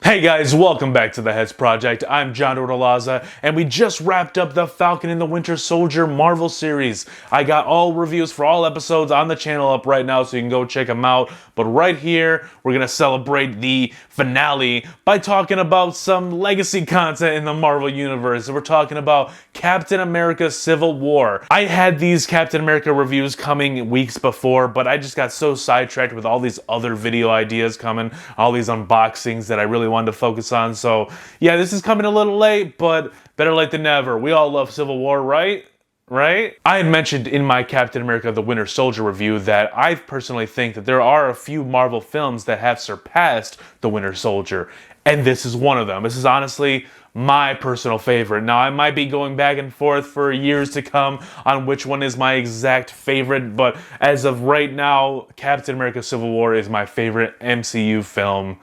Hey guys, welcome back to the Heads Project. I'm John Ordalaza, and we just wrapped up the Falcon and the Winter Soldier Marvel series. I got all reviews for all episodes on the channel up right now, so you can go check them out. But right here, we're gonna celebrate the finale by talking about some legacy content in the Marvel Universe. We're talking about Captain America Civil War. I had these Captain America reviews coming weeks before, but I just got so sidetracked with all these other video ideas coming, all these unboxings that I really wanted to focus on. So yeah, this is coming a little late, but better late than never. We all love Civil War, right? I had mentioned in my Captain America the Winter Soldier review that I personally think that there are a few Marvel films that have surpassed the Winter Soldier, and this is one of them. This is honestly my personal favorite. Now, I might be going back and forth for years to come on which one is my exact favorite, but as of right now, Captain America Civil War is my favorite MCU film.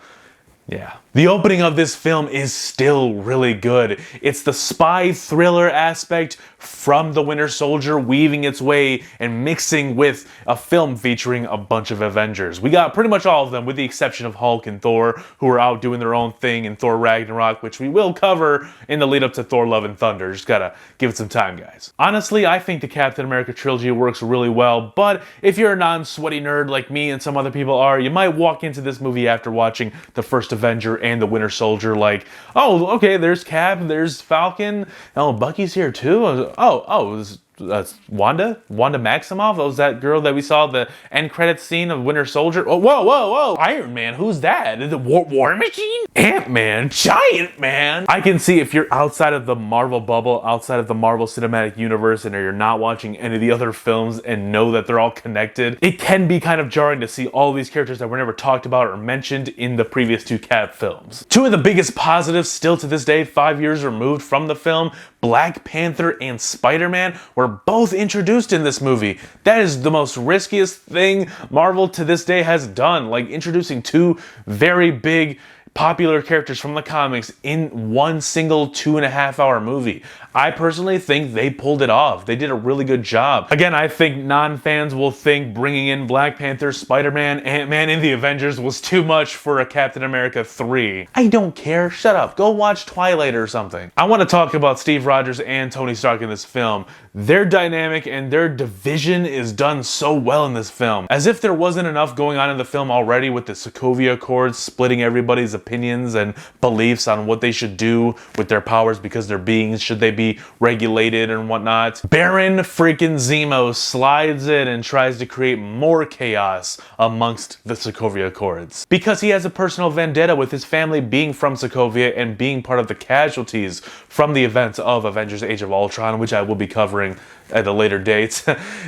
Yeah. The opening of this film is still really good. It's the spy thriller aspect from the Winter Soldier weaving its way and mixing with a film featuring a bunch of Avengers. We got pretty much all of them with the exception of Hulk and Thor, who are out doing their own thing in Thor Ragnarok, which we will cover in the lead up to Thor Love and Thunder. Just gotta give it some time, guys. Honestly, I think the Captain America Trilogy works really well, but if you're a non-sweaty nerd like me and some other people are, you might walk into this movie after watching the first Avenger and the Winter Soldier like, oh, okay, there's Cap, there's Falcon, oh, Bucky's here too, that's Wanda Maximoff. That was that girl that we saw the end credits scene of Winter Soldier. Oh, whoa, Iron Man, who's that? The War Machine? Ant-Man, Giant Man. I can see if you're outside of the Marvel bubble, outside of the Marvel Cinematic Universe, and you're not watching any of the other films and know that they're all connected, it can be kind of jarring to see all these characters that were never talked about or mentioned in the previous two Cap films. Two of the biggest positives still to this day, 5 years removed from the film, Black Panther and Spider-Man were both introduced in this movie. That is the most riskiest thing Marvel to this day has done, like introducing two very big popular characters from the comics in one single 2.5 hour movie. I personally think they pulled it off. They did a really good job. Again, I think non-fans will think bringing in Black Panther, Spider-Man, Ant-Man, and the Avengers was too much for a Captain America 3. I don't care. Shut up. Go watch Twilight or something. I want to talk about Steve Rogers and Tony Stark in this film. Their dynamic and their division is done so well in this film. As if there wasn't enough going on in the film already with the Sokovia Accords splitting everybody's opinions and beliefs on what they should do with their powers because they're beings, should they be regulated and whatnot. Baron freaking Zemo slides in and tries to create more chaos amongst the Sokovia Accords. Because he has a personal vendetta with his family being from Sokovia and being part of the casualties from the events of Avengers Age of Ultron, which I will be covering at a later date.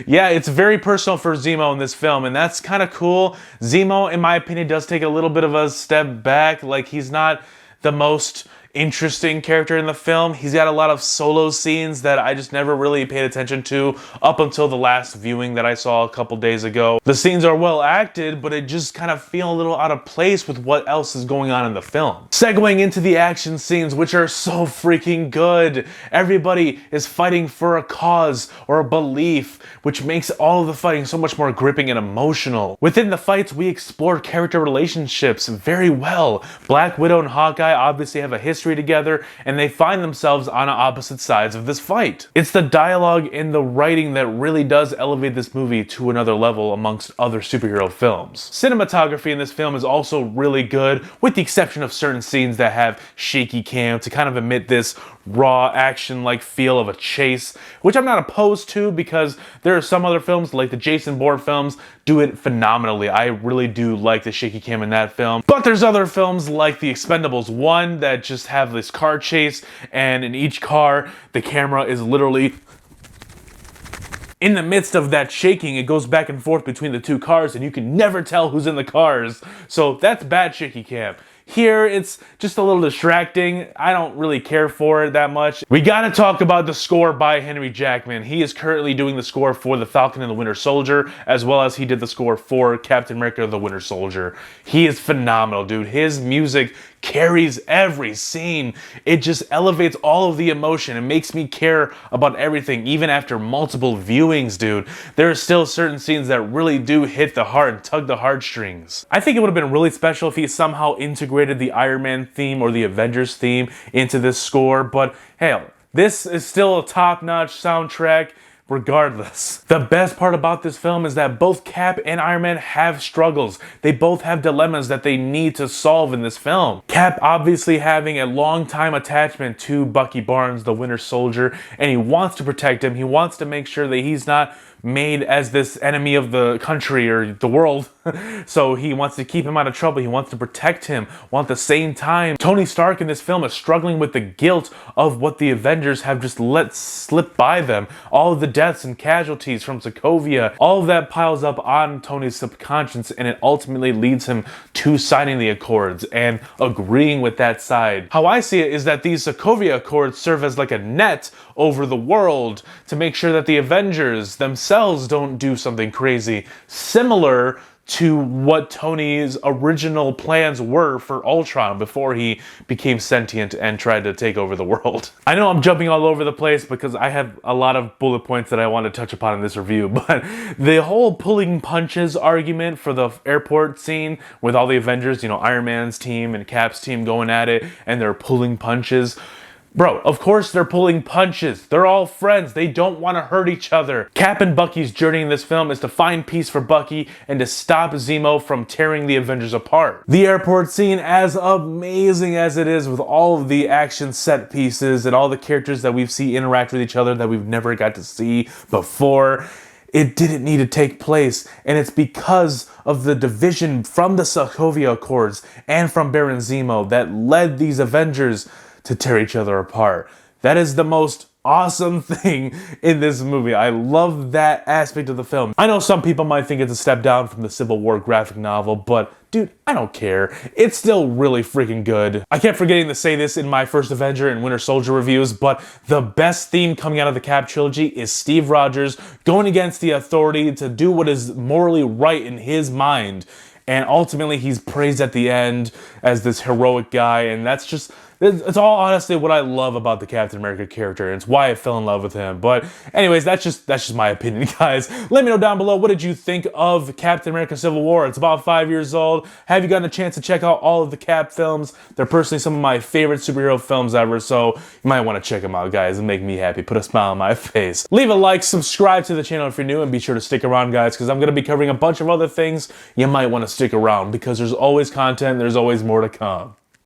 Yeah, it's very personal for Zemo in this film, and that's kind of cool. Zemo, in my opinion, does take a little bit of a step back. Like, he's not the most interesting character in the film. He's got a lot of solo scenes that I just never really paid attention to up until the last viewing that I saw a couple days ago. The scenes are well acted, but it just kind of feel a little out of place with what else is going on in the film. Segueing into the action scenes, which are so freaking good. Everybody is fighting for a cause or a belief, which makes all of the fighting so much more gripping and emotional. Within the fights, we explore character relationships very well. Black Widow and Hawkeye obviously have a history together, and they find themselves on opposite sides of this fight. It's the dialogue and the writing that really does elevate this movie to another level amongst other superhero films. Cinematography in this film is also really good, with the exception of certain scenes that have shaky cam to kind of emit this raw action-like feel of a chase, which I'm not opposed to because there are some other films, like the Jason Bourne films, do it phenomenally. I really do like the shaky cam in that film. But there's other films like The Expendables 1 that just have this car chase, and in each car, the camera is literally in the midst of that shaking. It goes back and forth between the two cars, and you can never tell who's in the cars. So that's bad shaky cam. Here, it's just a little distracting. I don't really care for it that much. We gotta talk about the score by Henry Jackman. He is currently doing the score for The Falcon and the Winter Soldier, as well as he did the score for Captain America the Winter Soldier. He is phenomenal, dude. His music carries every scene. It just elevates all of the emotion. It makes me care about everything, even after multiple viewings, dude. There are still certain scenes that really do hit the heart and tug the heartstrings. I think it would have been really special if he somehow integrated integrated the Iron Man theme or the Avengers theme into this score, but hell, this is still a top-notch soundtrack regardless. The best part about this film is that both Cap and Iron Man have struggles. They both have dilemmas that they need to solve in this film. Cap obviously having a long-time attachment to Bucky Barnes, the Winter Soldier, and he wants to protect him. He wants to make sure that he's not made as this enemy of the country or the world. So he wants to keep him out of trouble. He wants to protect him. While at the same time, Tony Stark in this film is struggling with the guilt of what the Avengers have just let slip by them. All of the deaths and casualties from Sokovia, all of that piles up on Tony's subconscious, and it ultimately leads him to signing the Accords and agreeing with that side. How I see it is that these Sokovia Accords serve as like a net over the world to make sure that the Avengers themselves don't do something crazy, similar to what Tony's original plans were for Ultron before he became sentient and tried to take over the world. I know I'm jumping all over the place because I have a lot of bullet points that I want to touch upon in this review, but the whole pulling punches argument for the airport scene with all the Avengers, you know, Iron Man's team and Cap's team going at it, and they're pulling punches. Bro, of course they're pulling punches. They're all friends. They don't want to hurt each other. Cap and Bucky's journey in this film is to find peace for Bucky and to stop Zemo from tearing the Avengers apart. The airport scene, as amazing as it is with all of the action set pieces and all the characters that we've seen interact with each other that we've never got to see before, it didn't need to take place, and it's because of the division from the Sokovia Accords and from Baron Zemo that led these Avengers to tear each other apart. That is the most awesome thing in this movie. I love that aspect of the film. I know some people might think it's a step down from the Civil War graphic novel, but dude, I don't care. It's still really freaking good. I kept forgetting to say this in my first Avenger and Winter Soldier reviews, but the best theme coming out of the Cap trilogy is Steve Rogers going against the Authority to do what is morally right in his mind. And ultimately, he's praised at the end as this heroic guy, and that's just, it's all honestly what I love about the Captain America character, and it's why I fell in love with him. But anyways, that's just my opinion, guys. Let me know down below, what did you think of Captain America Civil War? It's about 5 years old. Have you gotten a chance to check out all of the Cap films? They're personally some of my favorite superhero films ever, so you might want to check them out, guys, and make me happy. Put a smile on my face. Leave a like, subscribe to the channel if you're new, and be sure to stick around, guys, because I'm going to be covering a bunch of other things. You might want to stick around because there's always content, there's always more to come.